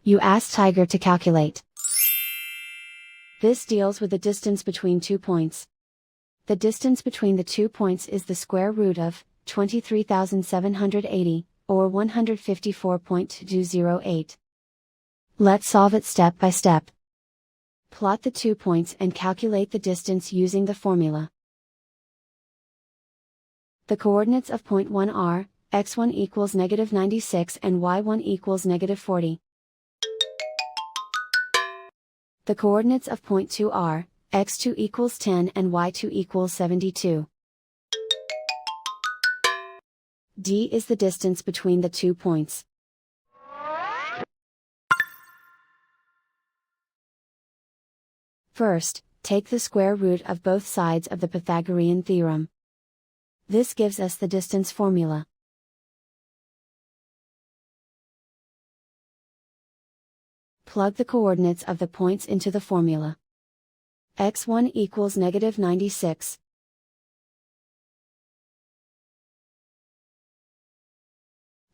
You ask Tiger to calculate. This deals with the distance between 2 points. The distance between the 2 points is the square root of 23,780, or 154.208. Let's solve it step by step. Plot the 2 points and calculate the distance using the formula. The coordinates of point 1 are, x1 equals -96 and y1 equals -40. The coordinates of point 2 are, x2 equals 10 and y2 equals 72. D is the distance between the 2 points. First, take the square root of both sides of the Pythagorean theorem. This gives us the distance formula. Plug the coordinates of the points into the formula. x1 equals -96.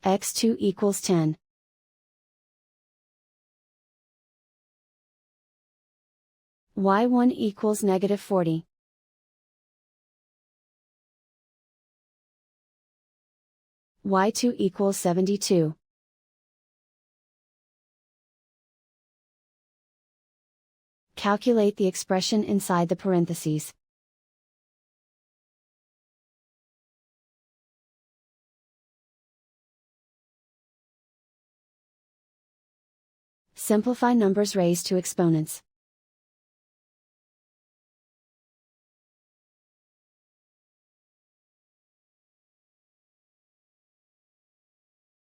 x2 equals 10. y1 equals -40. y2 equals 72. Calculate the expression inside the parentheses. Simplify numbers raised to exponents.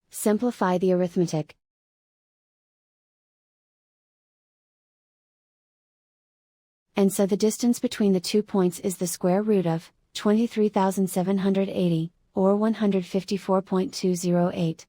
Simplify the arithmetic. And so the distance between the 2 points is the square root of 23,780, or 154.208.